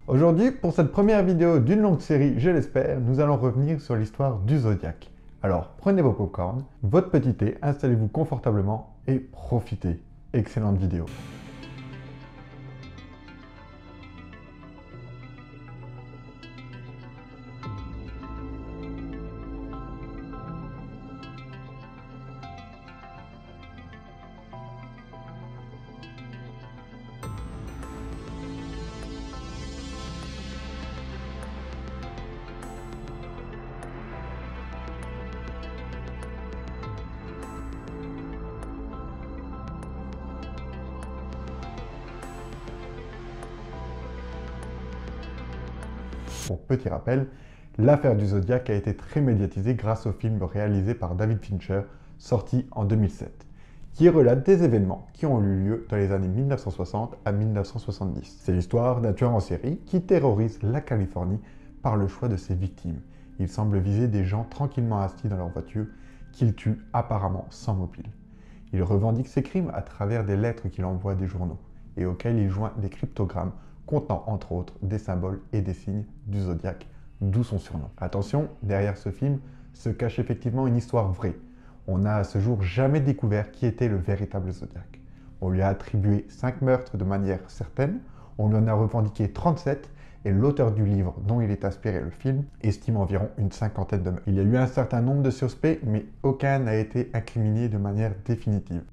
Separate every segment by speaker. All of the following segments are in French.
Speaker 1: Aujourd'hui, pour cette première vidéo d'une longue série, je l'espère, nous allons revenir sur l'histoire du Zodiaque. Alors, prenez vos popcorn, votre petit thé, installez-vous confortablement et profitez. Excellente vidéo. Pour petit rappel, l'affaire du Zodiaque a été très médiatisée grâce au film réalisé par David Fincher, sorti en 2007, qui relate des événements qui ont eu lieu dans les années 1960 à 1970. C'est l'histoire d'un tueur en série qui terrorise la Californie par le choix de ses victimes. Il semble viser des gens tranquillement assis dans leur voiture qu'il tue apparemment sans mobile. Il revendique ses crimes à travers des lettres qu'il envoie à des journaux et auxquelles il joint des cryptogrammes contenant entre autres des symboles et des signes du Zodiaque, d'où son surnom. Attention, derrière ce film se cache effectivement une histoire vraie. On n'a à ce jour jamais découvert qui était le véritable Zodiaque. On lui a attribué 5 meurtres de manière certaine, on lui en a revendiqué 37, et l'auteur du livre dont il est inspiré le film estime environ une cinquantaine de meurtres. Il y a eu un certain nombre de suspects, mais aucun n'a été incriminé de manière définitive.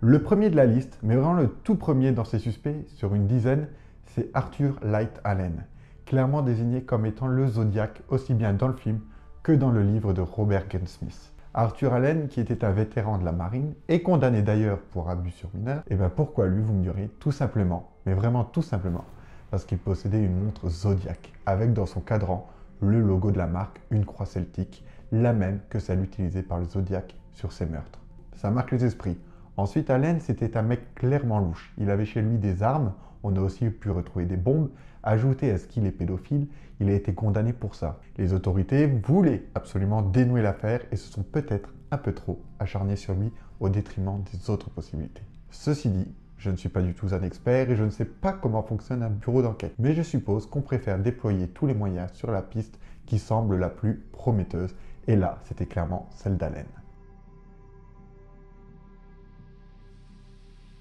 Speaker 1: Le premier de la liste, mais vraiment le tout premier dans ces suspects, sur une dizaine, c'est Arthur Light Allen, clairement désigné comme étant le Zodiaque aussi bien dans le film que dans le livre de Robert Gunsmith. Arthur Allen, qui était un vétéran de la marine et condamné d'ailleurs pour abus sur mineurs, et bien pourquoi lui, vous me direz? Tout simplement, mais vraiment tout simplement, parce qu'il possédait une montre Zodiac, avec dans son cadran le logo de la marque, une croix celtique, la même que celle utilisée par le Zodiac sur ses meurtres. Ça marque les esprits. Ensuite, Allen, c'était un mec clairement louche. Il avait chez lui des armes, on a aussi pu retrouver des bombes. Ajouté à ce qu'il est pédophile, il a été condamné pour ça. Les autorités voulaient absolument dénouer l'affaire et se sont peut-être un peu trop acharnés sur lui au détriment des autres possibilités. Ceci dit, je ne suis pas du tout un expert et je ne sais pas comment fonctionne un bureau d'enquête. Mais je suppose qu'on préfère déployer tous les moyens sur la piste qui semble la plus prometteuse. Et là, c'était clairement celle d'Allen.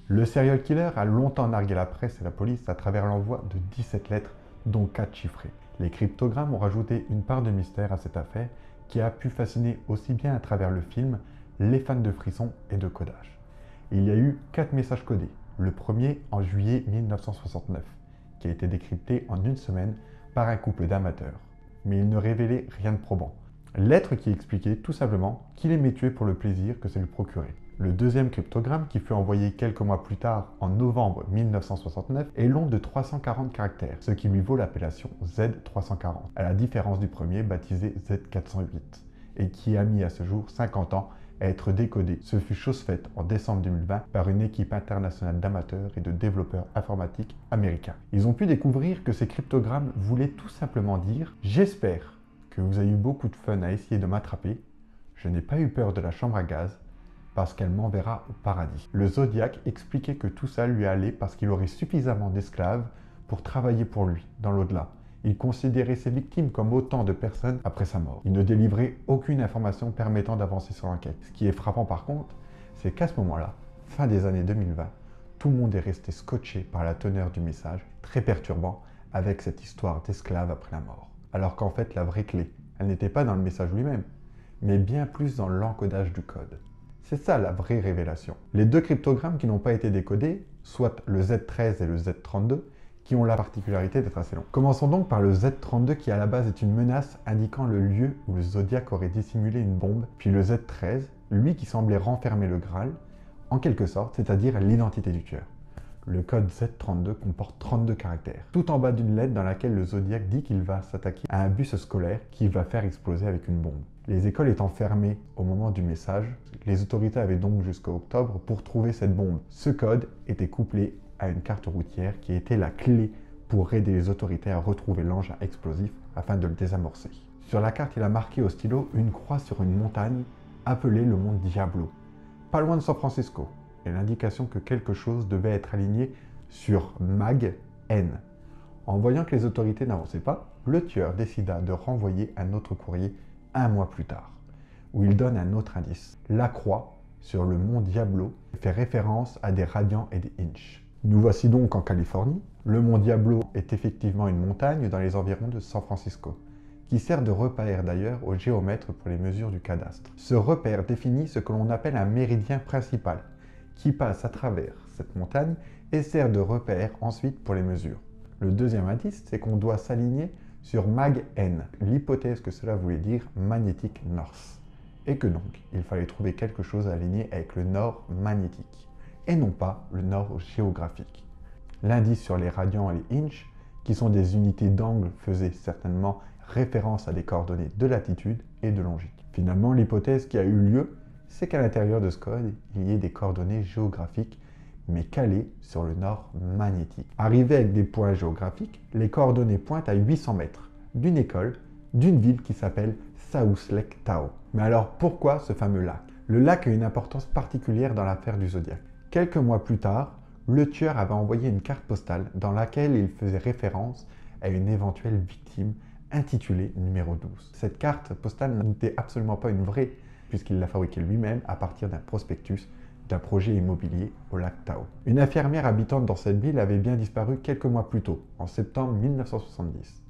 Speaker 1: Le serial killer a longtemps nargué la presse et la police à travers l'envoi de 17 lettres, dont 4 chiffrées. Les cryptogrammes ont rajouté une part de mystère à cette affaire qui a pu fasciner aussi bien à travers le film les fans de frissons et de codage. Il y a eu 4 messages codés, le premier en juillet 1969, qui a été décrypté en une semaine par un couple d'amateurs, mais il ne révélait rien de probant. Lettre qui expliquait tout simplement qu'il aimait tuer pour le plaisir que ça lui procurait. Le deuxième cryptogramme, qui fut envoyé quelques mois plus tard, en novembre 1969, est long de 340 caractères, ce qui lui vaut l'appellation Z340, à la différence du premier baptisé Z408, et qui a mis à ce jour 50 ans à être décodé. Ce fut chose faite en décembre 2020 par une équipe internationale d'amateurs et de développeurs informatiques américains. Ils ont pu découvrir que ces cryptogrammes voulaient tout simplement dire « J'espère que vous avez eu beaucoup de fun à essayer de m'attraper, je n'ai pas eu peur de la chambre à gaz, parce qu'elle m'enverra au paradis. » Le Zodiaque expliquait que tout ça lui allait parce qu'il aurait suffisamment d'esclaves pour travailler pour lui, dans l'au-delà. Il considérait ses victimes comme autant de personnes après sa mort. Il ne délivrait aucune information permettant d'avancer sur l'enquête. Ce qui est frappant par contre, c'est qu'à ce moment-là, fin des années 2020, tout le monde est resté scotché par la teneur du message, très perturbant, avec cette histoire d'esclaves après la mort. Alors qu'en fait, la vraie clé, elle n'était pas dans le message lui-même, mais bien plus dans l'encodage du code. C'est ça la vraie révélation. Les deux cryptogrammes qui n'ont pas été décodés, soit le Z13 et le Z32, qui ont la particularité d'être assez longs. Commençons donc par le Z32 qui à la base est une menace indiquant le lieu où le Zodiaque aurait dissimulé une bombe, puis le Z13, lui qui semblait renfermer le Graal, en quelque sorte, c'est-à-dire l'identité du tueur. Le code Z32 comporte 32 caractères, tout en bas d'une lettre dans laquelle le Zodiaque dit qu'il va s'attaquer à un bus scolaire qu'il va faire exploser avec une bombe. Les écoles étant fermées au moment du message, les autorités avaient donc jusqu'au octobre pour trouver cette bombe. Ce code était couplé à une carte routière qui était la clé pour aider les autorités à retrouver l'engin explosif afin de le désamorcer. Sur la carte, il a marqué au stylo une croix sur une montagne appelée le mont Diablo, pas loin de San Francisco, et l'indication que quelque chose devait être aligné sur Mag N. En voyant que les autorités n'avançaient pas, le tueur décida de renvoyer un autre courrier un mois plus tard, où il donne un autre indice. La croix sur le mont Diablo fait référence à des radians et des inches. Nous voici donc en Californie. Le mont Diablo est effectivement une montagne dans les environs de San Francisco, qui sert de repère d'ailleurs aux géomètres pour les mesures du cadastre. Ce repère définit ce que l'on appelle un méridien principal, qui passe à travers cette montagne et sert de repère ensuite pour les mesures. Le deuxième indice, c'est qu'on doit s'aligner sur Mag N, l'hypothèse que cela voulait dire Magnetic North, et que donc il fallait trouver quelque chose aligné avec le nord magnétique, et non pas le nord géographique. L'indice sur les radians et les inches, qui sont des unités d'angle, faisait certainement référence à des coordonnées de latitude et de longitude. Finalement, l'hypothèse qui a eu lieu, c'est qu'à l'intérieur de ce code, il y ait des coordonnées géographiques, mais calées sur le nord magnétique. Arrivés avec des points géographiques, les coordonnées pointent à 800 mètres d'une école, d'une ville qui s'appelle South Lake Tahoe. Mais alors pourquoi ce fameux lac? Le lac a une importance particulière dans l'affaire du Zodiac. Quelques mois plus tard, le tueur avait envoyé une carte postale dans laquelle il faisait référence à une éventuelle victime intitulée numéro 12. Cette carte postale n'était absolument pas une vraie, puisqu'il l'a fabriquée lui-même à partir d'un prospectus d'un projet immobilier au lac Tahoe. Une infirmière habitante dans cette ville avait bien disparu quelques mois plus tôt, en septembre 1970.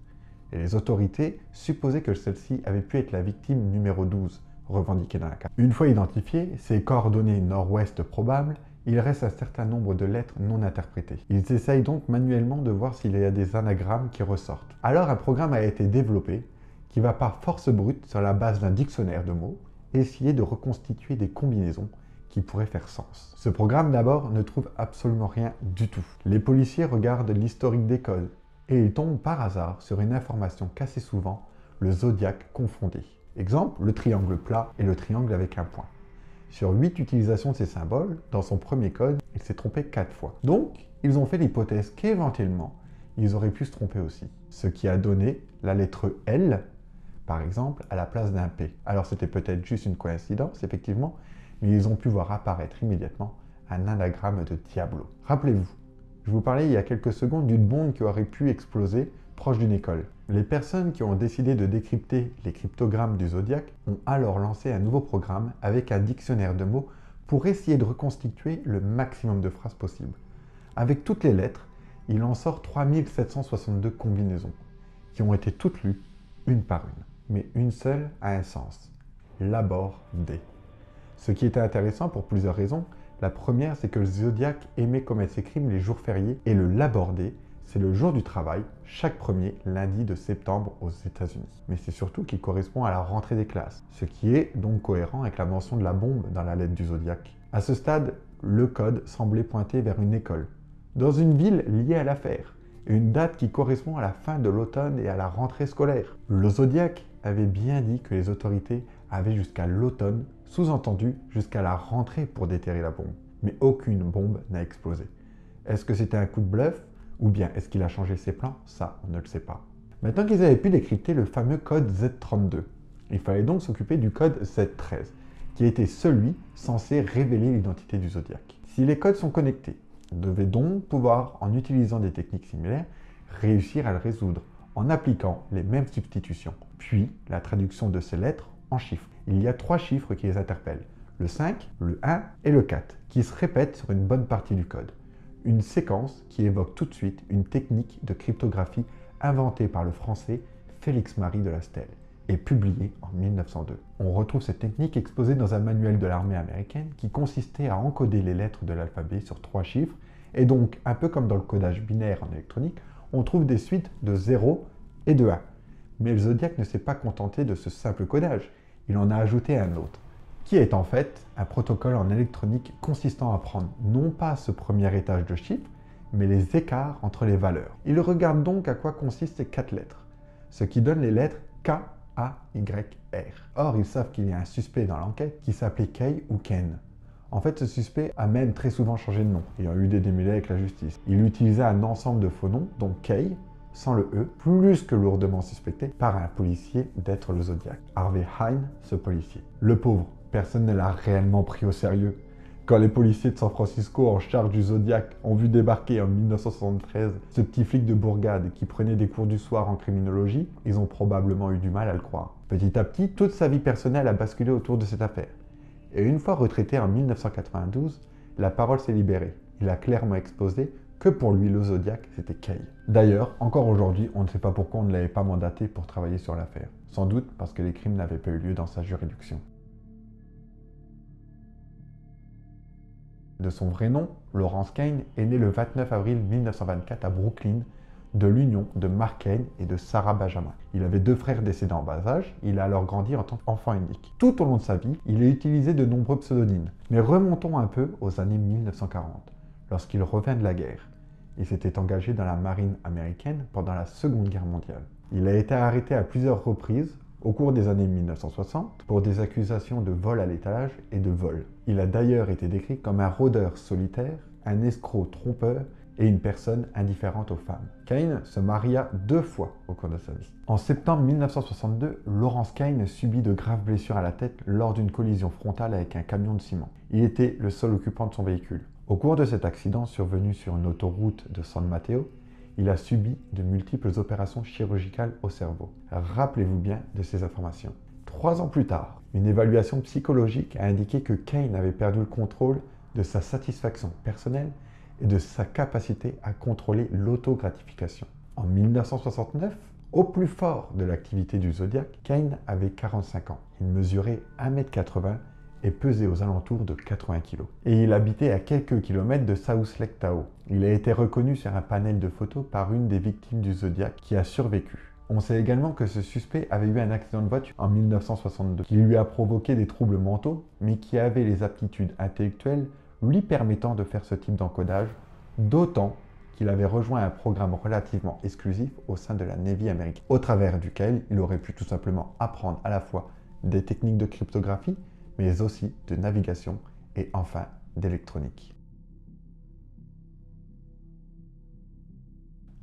Speaker 1: Et les autorités supposaient que celle-ci avait pu être la victime numéro 12, revendiquée dans la carte. Une fois identifiées, ces coordonnées nord-ouest probables, il reste un certain nombre de lettres non interprétées. Ils essayent donc manuellement de voir s'il y a des anagrammes qui ressortent. Alors un programme a été développé qui va par force brute, sur la base d'un dictionnaire de mots, essayer de reconstituer des combinaisons qui pourraient faire sens. Ce programme d'abord ne trouve absolument rien du tout. Les policiers regardent l'historique des codes et ils tombent par hasard sur une information qu'assez souvent le zodiaque confondé. Exemple, le triangle plat et le triangle avec un point. Sur 8 utilisations de ces symboles, dans son premier code, il s'est trompé 4 fois. Donc, ils ont fait l'hypothèse qu'éventuellement, ils auraient pu se tromper aussi. Ce qui a donné la lettre L, par exemple, à la place d'un P. Alors c'était peut-être juste une coïncidence, effectivement, mais ils ont pu voir apparaître immédiatement un anagramme de Diablo. Rappelez-vous, je vous parlais il y a quelques secondes d'une bombe qui aurait pu exploser proche d'une école. Les personnes qui ont décidé de décrypter les cryptogrammes du Zodiac ont alors lancé un nouveau programme avec un dictionnaire de mots pour essayer de reconstituer le maximum de phrases possibles. Avec toutes les lettres, il en sort 3762 combinaisons, qui ont été toutes lues, une par une. Mais une seule a un sens, Labor D. Ce qui était intéressant pour plusieurs raisons. La première, c'est que le Zodiac aimait commettre ses crimes les jours fériés, et le Labor Day, c'est le jour du travail, chaque premier lundi de septembre aux États-Unis. Mais c'est surtout qu'il correspond à la rentrée des classes, ce qui est donc cohérent avec la mention de la bombe dans la lettre du Zodiac. À ce stade, le code semblait pointer vers une école, dans une ville liée à l'affaire, et une date qui correspond à la fin de l'automne et à la rentrée scolaire. Le Zodiac avait bien dit que les autorités avaient jusqu'à l'automne, sous-entendu jusqu'à la rentrée pour déterrer la bombe. Mais aucune bombe n'a explosé. Est-ce que c'était un coup de bluff? Ou bien est-ce qu'il a changé ses plans? Ça, on ne le sait pas. Maintenant qu'ils avaient pu décrypter le fameux code Z32, il fallait donc s'occuper du code Z13, qui était celui censé révéler l'identité du Zodiac. Si les codes sont connectés, on devait donc pouvoir, en utilisant des techniques similaires, réussir à le résoudre en appliquant les mêmes substitutions, puis la traduction de ces lettres en chiffres. Il y a 3 chiffres qui les interpellent, le 5, le 1 et le 4, qui se répètent sur une bonne partie du code. Une séquence qui évoque tout de suite une technique de cryptographie inventée par le français Félix-Marie de Lastel et publiée en 1902. On retrouve cette technique exposée dans un manuel de l'armée américaine qui consistait à encoder les lettres de l'alphabet sur 3 chiffres, et donc, un peu comme dans le codage binaire en électronique, on trouve des suites de 0 et de 1. Mais le Zodiac ne s'est pas contenté de ce simple codage, il en a ajouté un autre, qui est en fait un protocole en électronique consistant à prendre non pas ce premier étage de chiffres, mais les écarts entre les valeurs. Il regarde donc à quoi consistent ces 4 lettres, ce qui donne les lettres K, A, Y, R. Or, ils savent qu'il y a un suspect dans l'enquête qui s'appelait Kay ou Ken. En fait, ce suspect a même très souvent changé de nom, ayant eu des démêlés avec la justice. Il utilisait un ensemble de faux noms, dont Kay, sans le E, plus que lourdement suspecté par un policier d'être le Zodiac. Harvey Hine, ce policier. Le pauvre, personne ne l'a réellement pris au sérieux, Quand les policiers de San Francisco en charge du Zodiac ont vu débarquer en 1973 ce petit flic de bourgade qui prenait des cours du soir en criminologie, ils ont probablement eu du mal à le croire. Petit à petit, toute sa vie personnelle a basculé autour de cette affaire. Et une fois retraité en 1992, la parole s'est libérée. Il a clairement exposé que pour lui le Zodiac, c'était Kay. D'ailleurs, encore aujourd'hui, on ne sait pas pourquoi on ne l'avait pas mandaté pour travailler sur l'affaire. Sans doute parce que les crimes n'avaient pas eu lieu dans sa juridiction. De son vrai nom, Lawrence Kane est né le 29 avril 1924 à Brooklyn, de l'union de Mark Kane et de Sarah Benjamin. Il avait 2 frères décédés en bas âge, il a alors grandi en tant qu'enfant unique. Tout au long de sa vie, il a utilisé de nombreux pseudonymes. Mais remontons un peu aux années 1940, lorsqu'il revint de la guerre. Il s'était engagé dans la marine américaine pendant la Seconde Guerre mondiale. Il a été arrêté à plusieurs reprises au cours des années 1960 pour des accusations de vol à l'étalage et de vol. Il a d'ailleurs été décrit comme un rôdeur solitaire, un escroc trompeur et une personne indifférente aux femmes. Kane se maria 2 fois au cours de sa vie. En septembre 1962, Lawrence Kane subit de graves blessures à la tête lors d'une collision frontale avec un camion de ciment. Il était le seul occupant de son véhicule. Au cours de cet accident survenu sur une autoroute de San Mateo, il a subi de multiples opérations chirurgicales au cerveau. Rappelez-vous bien de ces informations. 3 ans plus tard, une évaluation psychologique a indiqué que Kane avait perdu le contrôle de sa satisfaction personnelle et de sa capacité à contrôler l'autogratification. En 1969, au plus fort de l'activité du Zodiac, Kane avait 45 ans. Il mesurait 1,80 m et pesait aux alentours de 80 kg. Et il habitait à quelques kilomètres de South Lake Tahoe. Il a été reconnu sur un panel de photos par une des victimes du Zodiac qui a survécu. On sait également que ce suspect avait eu un accident de voiture en 1962 qui lui a provoqué des troubles mentaux, mais qui avait les aptitudes intellectuelles lui permettant de faire ce type d'encodage, d'autant qu'il avait rejoint un programme relativement exclusif au sein de la Navy américaine, au travers duquel il aurait pu tout simplement apprendre à la fois des techniques de cryptographie, mais aussi de navigation et enfin d'électronique.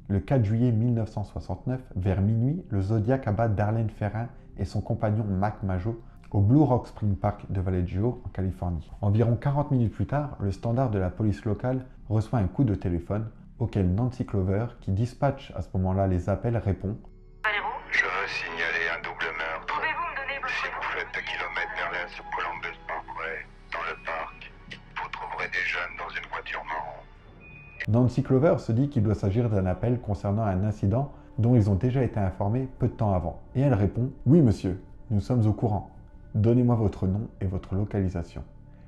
Speaker 1: Le 4 juillet 1969, vers minuit, le Zodiac abat Darlene Ferrin et son compagnon Mac Majo au Blue Rock Spring Park de Vallejo en Californie. Environ 40 minutes plus tard, le standard de la police locale reçoit un coup de téléphone auquel Nancy Clover, qui dispatche à ce moment-là les appels, répond «
Speaker 2: Je veux signaler un double meurtre. Pouvez-vous me donner votre... Si vous faites 2 kilomètres vers l'est sur Columbus Parkway, dans le parc, vous trouverez des jeunes dans une voiture marron. »
Speaker 1: Nancy Clover se dit qu'il doit s'agir d'un appel concernant un incident dont ils ont déjà été informés peu de temps avant. Et elle répond « Oui monsieur, nous sommes au courant. Donnez-moi votre nom et votre localisation. »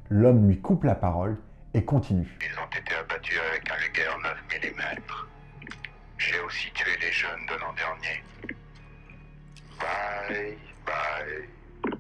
Speaker 1: L'homme lui coupe la parole et continue.
Speaker 2: Ils ont été abattus avec un Luger 9 mm. J'ai aussi tué les jeunes de l'an dernier. Bye, bye.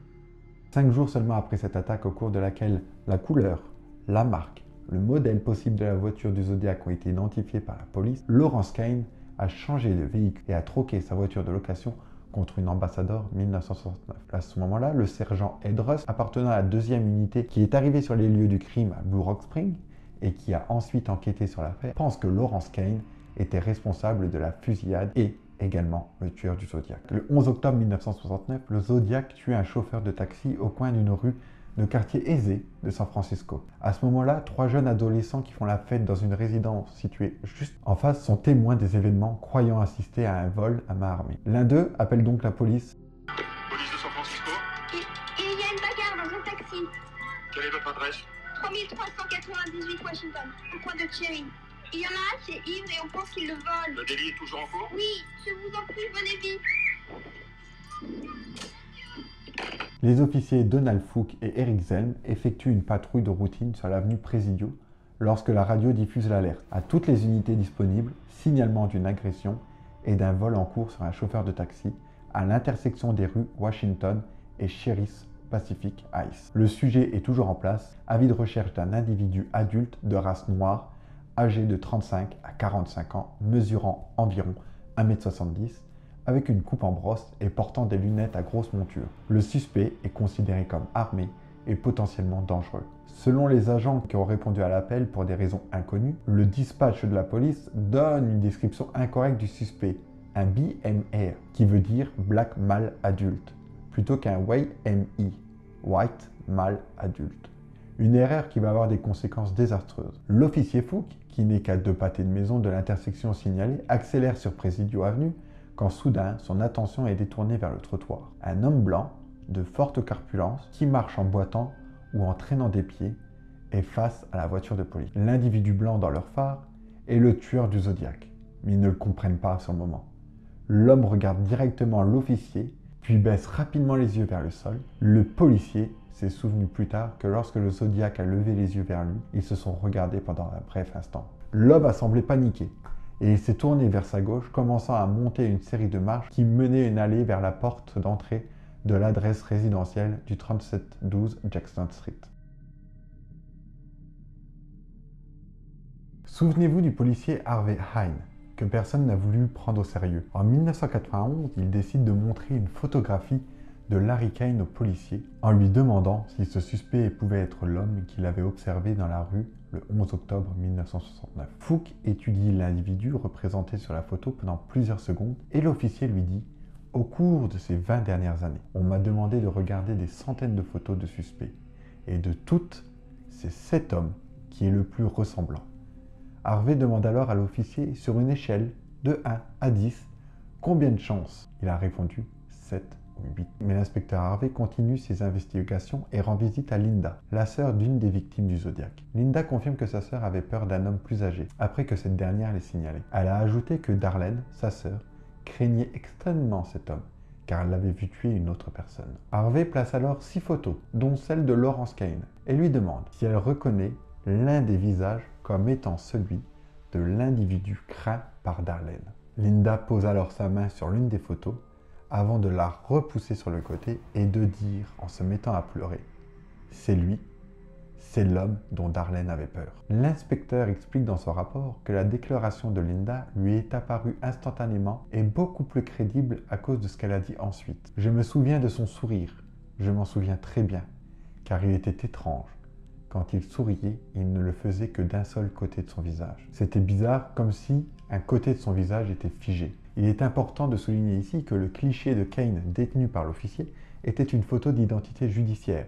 Speaker 1: 5 jours seulement après cette attaque au cours de laquelle la couleur, la marque, le modèle possible de la voiture du Zodiac ont été identifiés par la police, Lawrence Kane a changé de véhicule et a troqué sa voiture de location contre une Ambassador 1969. À ce moment-là, le sergent Ed Russ, appartenant à la 2e unité qui est arrivé sur les lieux du crime à Blue Rock Spring et qui a ensuite enquêté sur l'affaire, pense que Lawrence Kane était responsable de la fusillade et également le tueur du Zodiac. Le 11 octobre 1969, le Zodiac tue un chauffeur de taxi au coin d'une rue de quartier aisé de San Francisco. À ce moment-là, 3 jeunes adolescents qui font la fête dans une résidence située juste en face sont témoins des événements, croyant assister à un vol à main armée. L'un d'eux appelle donc la police.
Speaker 2: Police de San Francisco?
Speaker 3: Il y a une bagarre dans un taxi.
Speaker 2: Quelle est votre adresse?
Speaker 3: 3398 Washington, au coin de Cherry. Il y en a un qui est ivre et on pense qu'il le vole.
Speaker 2: Le délit est toujours en cours?
Speaker 3: Oui, je vous en prie, venez vite.
Speaker 1: Les officiers Donald Fouque et Eric Zelm effectuent une patrouille de routine sur l'avenue Presidio lorsque la radio diffuse l'alerte à toutes les unités disponibles, signalement d'une agression et d'un vol en cours sur un chauffeur de taxi à l'intersection des rues Washington et Sherry's Pacific Ice. Le sujet est toujours en place, avis de recherche d'un individu adulte de race noire, âgé de 35 à 45 ans, mesurant environ 1,70 m, avec une coupe en brosse et portant des lunettes à grosse monture. Le suspect est considéré comme armé et potentiellement dangereux. Selon les agents qui ont répondu à l'appel pour des raisons inconnues, le dispatch de la police donne une description incorrecte du suspect, un BMR, qui veut dire Black Male Adulte, plutôt qu'un YME, White Male Adulte. Une erreur qui va avoir des conséquences désastreuses. L'officier Fouque, qui n'est qu'à 2 pâtés de maison de l'intersection signalée, accélère sur Presidio Avenue quand soudain son attention est détournée vers le trottoir. Un homme blanc, de forte corpulence, qui marche en boitant ou en traînant des pieds, est face à la voiture de police. L'individu blanc dans leur phare est le tueur du Zodiac, mais ils ne le comprennent pas à ce moment. L'homme regarde directement l'officier, puis baisse rapidement les yeux vers le sol. Le policier s'est souvenu plus tard que lorsque le Zodiac a levé les yeux vers lui, ils se sont regardés pendant un bref instant. L'homme a semblé paniqué et il s'est tourné vers sa gauche, commençant à monter une série de marches qui menaient une allée vers la porte d'entrée de l'adresse résidentielle du 3712 Jackson Street. Souvenez-vous du policier Harvey Hine, que personne n'a voulu prendre au sérieux. En 1991, il décide de montrer une photographie de Larry Kane au policier en lui demandant si ce suspect pouvait être l'homme qu'il avait observé dans la rue le 11 octobre 1969. Fouque étudie l'individu représenté sur la photo pendant plusieurs secondes et l'officier lui dit « Au cours de ces 20 dernières années, on m'a demandé de regarder des centaines de photos de suspects et de toutes, c'est cet homme qui est le plus ressemblant. » Harvey demande alors à l'officier sur une échelle de 1 à 10 combien de chances. Il a répondu 7 ou 8. Mais l'inspecteur Harvey continue ses investigations et rend visite à Linda, la sœur d'une des victimes du Zodiac. Linda confirme que sa sœur avait peur d'un homme plus âgé, après que cette dernière l'ait signalé. Elle a ajouté que Darlene, sa sœur, craignait extrêmement cet homme, car elle l'avait vu tuer une autre personne. Harvey place alors 6 photos, dont celle de Laurence Kane, et lui demande si elle reconnaît l'un des visages comme étant celui de l'individu craint par Darlene. Linda pose alors sa main sur l'une des photos avant de la repousser sur le côté et de dire en se mettant à pleurer « C'est lui, c'est l'homme dont Darlene avait peur ». L'inspecteur explique dans son rapport que la déclaration de Linda lui est apparue instantanément et beaucoup plus crédible à cause de ce qu'elle a dit ensuite. « Je me souviens de son sourire, je m'en souviens très bien, car il était étrange. Quand il souriait, il ne le faisait que d'un seul côté de son visage. C'était bizarre, comme si un côté de son visage était figé. » Il est important de souligner ici que le cliché de Kane détenu par l'officier était une photo d'identité judiciaire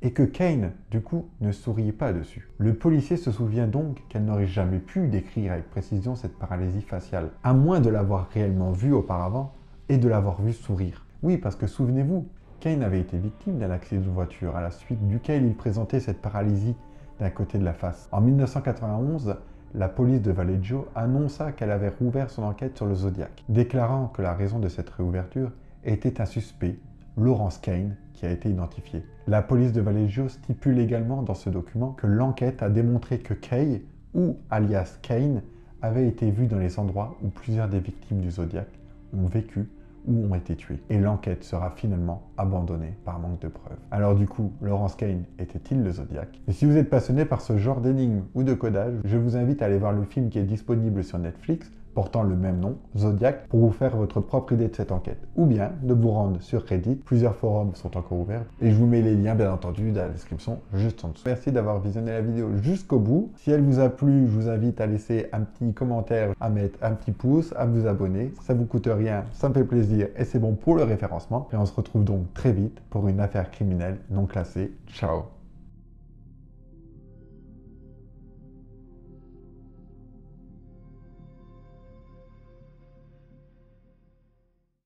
Speaker 1: et que Kane, du coup, ne souriait pas dessus. Le policier se souvient donc qu'elle n'aurait jamais pu décrire avec précision cette paralysie faciale, à moins de l'avoir réellement vue auparavant et de l'avoir vu sourire. Oui, parce que souvenez-vous, Kane avait été victime d'un accident de voiture à la suite duquel il présentait cette paralysie d'un côté de la face. En 1991, la police de Vallejo annonça qu'elle avait rouvert son enquête sur le Zodiac, déclarant que la raison de cette réouverture était un suspect, Laurence Kane, qui a été identifié. La police de Vallejo stipule également dans ce document que l'enquête a démontré que Kay, ou alias Kane, avait été vu dans les endroits où plusieurs des victimes du Zodiac ont vécu ou ont été tués. Et l'enquête sera finalement abandonnée par manque de preuves. Alors du coup, Laurence Kane était-il le Zodiac? Et si vous êtes passionné par ce genre d'énigmes ou de codage, je vous invite à aller voir le film qui est disponible sur Netflix, portant le même nom, Zodiac, pour vous faire votre propre idée de cette enquête. Ou bien de vous rendre sur Reddit, plusieurs forums sont encore ouverts, et je vous mets les liens bien entendu dans la description juste en dessous. Merci d'avoir visionné la vidéo jusqu'au bout. Si elle vous a plu, je vous invite à laisser un petit commentaire, à mettre un petit pouce, à vous abonner. Ça vous coûte rien, ça me fait plaisir et c'est bon pour le référencement. Et on se retrouve donc très vite pour une affaire criminelle non classée. Ciao!